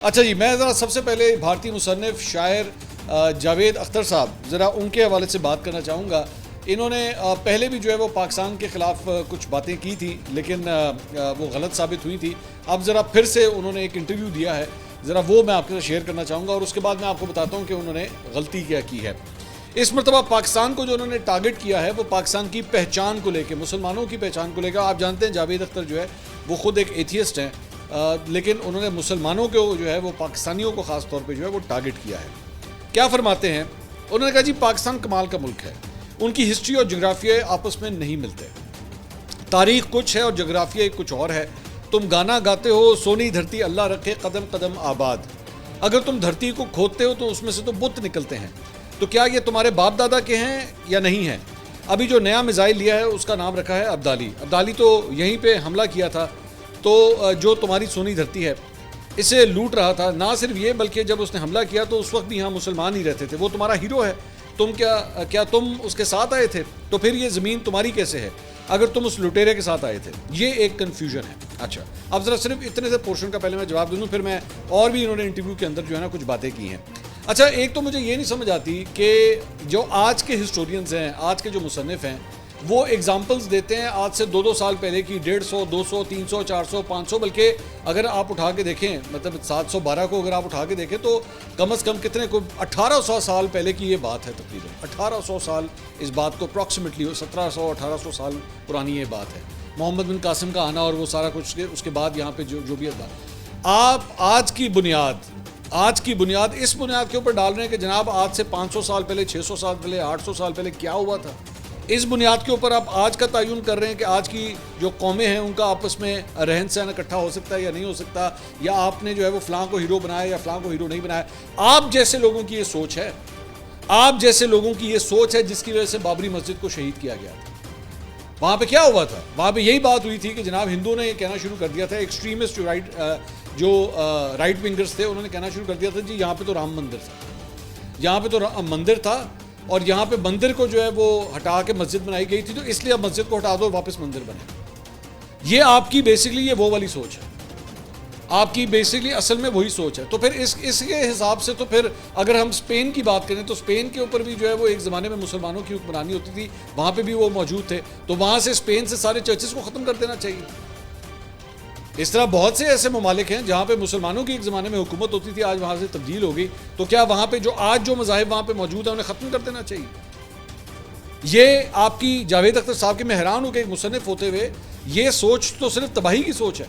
اچھا جی، میں ذرا سب سے پہلے بھارتی مصنف شاعر جاوید اختر صاحب ذرا ان کے حوالے سے بات کرنا چاہوں گا۔ انہوں نے پہلے بھی جو ہے وہ پاکستان کے خلاف کچھ باتیں کی تھی لیکن وہ غلط ثابت ہوئی تھی۔ اب ذرا پھر سے انہوں نے ایک انٹرویو دیا ہے، ذرا وہ میں آپ کے ساتھ شیئر کرنا چاہوں گا اور اس کے بعد میں آپ کو بتاتا ہوں کہ انہوں نے غلطی کیا کی ہے۔ اس مرتبہ پاکستان کو جو انہوں نے ٹارگٹ کیا ہے وہ پاکستان کی پہچان کو لے کے، مسلمانوں کی پہچان کو لے کے۔ آپ جانتے ہیں جاوید اختر جو ہے وہ خود ایک ایتھیسٹ ہیں، لیکن انہوں نے مسلمانوں کو جو ہے وہ پاکستانیوں کو خاص طور پہ جو ہے وہ ٹارگٹ کیا ہے۔ کیا فرماتے ہیں؟ انہوں نے کہا جی پاکستان کمال کا ملک ہے، ان کی ہسٹری اور جغرافیہ آپس میں نہیں ملتے، تاریخ کچھ ہے اور جغرافیہ کچھ اور ہے۔ تم گانا گاتے ہو سونی دھرتی اللہ رکھے قدم قدم آباد، اگر تم دھرتی کو کھودتے ہو تو اس میں سے تو بت نکلتے ہیں، تو کیا یہ تمہارے باپ دادا کے ہیں یا نہیں ہیں؟ ابھی جو نیا میزائل لیا ہے اس کا نام رکھا ہے ابدالی۔ ابدالی تو یہیں پہ حملہ کیا تھا، تو جو تمہاری سونی دھرتی ہے اسے لوٹ رہا تھا۔ نہ صرف یہ بلکہ جب اس نے حملہ کیا تو اس وقت بھی یہاں مسلمان ہی رہتے تھے، وہ تمہارا ہیرو ہے، تم کیا تم اس کے ساتھ آئے تھے؟ تو پھر یہ زمین تمہاری کیسے ہے اگر تم اس لٹیرے کے ساتھ آئے تھے؟ یہ ایک کنفیوژن ہے۔ اچھا، اب ذرا صرف اتنے سے پورشن کا پہلے میں جواب دوں، پھر میں اور بھی انہوں نے انٹرویو کے اندر جو ہے نا کچھ باتیں کی ہیں۔ اچھا، ایک تو مجھے یہ نہیں سمجھ آتی کہ جو آج کے ہسٹورینز ہیں، آج کے جو مصنف ہیں، وہ ایگزامپلز دیتے ہیں آج سے 200 سال پہلے کی، 150، 200، 300، 400، 500، بلکہ اگر آپ اٹھا کے دیکھیں، مطلب 712 کو اگر آپ اٹھا کے دیکھیں تو کم از کم کتنے کو 1800 سال پہلے کی یہ بات ہے، تقریباً 1800 سال اس بات کو اپروکسیمیٹلی 1700 1800 سال پرانی یہ بات ہے۔ محمد بن قاسم کا آنا اور وہ سارا کچھ اس کے بعد یہاں پہ جو بھی بات، آپ آج کی بنیاد اس بنیاد کے اوپر ڈال رہے ہیں کہ جناب آج سے 500 سال پہلے، 600 سال پہلے، 800 سال پہلے کیا ہوا تھا۔ اس بنیاد کے اوپر آپ آج کا تعین کر رہے ہیں کہ آج کی جو قومیں ہیں ان کا آپس میں رہن سہن اکٹھا ہو سکتا ہے یا نہیں ہو سکتا، یا آپ نے جو ہے وہ فلاں کو ہیرو بنایا یا فلاں کو ہیرو نہیں بنایا۔ آپ جیسے لوگوں کی یہ سوچ ہے، آپ جیسے لوگوں کی یہ سوچ ہے جس کی وجہ سے بابری مسجد کو شہید کیا گیا تھا۔ وہاں پہ کیا ہوا تھا؟ وہاں پہ یہی بات ہوئی تھی کہ جناب ہندوؤں نے یہ کہنا شروع کر دیا تھا، ایکسٹریمسٹ جو رائٹ ونگرز تھے انہوں نے کہنا شروع کر دیا تھا جی یہاں پہ تو رام مندر تھا، یہاں پہ تو مندر تھا اور یہاں پہ مندر کو جو ہے وہ ہٹا کے مسجد بنائی گئی تھی، تو اس لیے اب مسجد کو ہٹا دو واپس مندر بنے۔ یہ آپ کی بیسکلی یہ وہ والی سوچ ہے، آپ کی بیسکلی اصل میں وہی سوچ ہے۔ تو پھر اس کے حساب سے تو پھر اگر ہم اسپین کی بات کریں تو اسپین کے اوپر بھی جو ہے وہ ایک زمانے میں مسلمانوں کی حکمرانی ہوتی تھی، وہاں پہ بھی وہ موجود تھے، تو وہاں سے اسپین سے سارے چرچز کو ختم کر دینا چاہیے۔ اس طرح بہت سے ایسے ممالک ہیں جہاں پہ مسلمانوں کی ایک زمانے میں حکومت ہوتی تھی، آج وہاں سے تبدیل ہو گئی، تو کیا وہاں پہ جو مذاہب وہاں پہ موجود ہیں انہیں ختم کر دینا چاہیے؟ یہ آپ کی جاوید اختر صاحب کے میں حیران ہوں کہ ایک مصنف ہوتے ہوئے یہ سوچ تو صرف تباہی کی سوچ ہے۔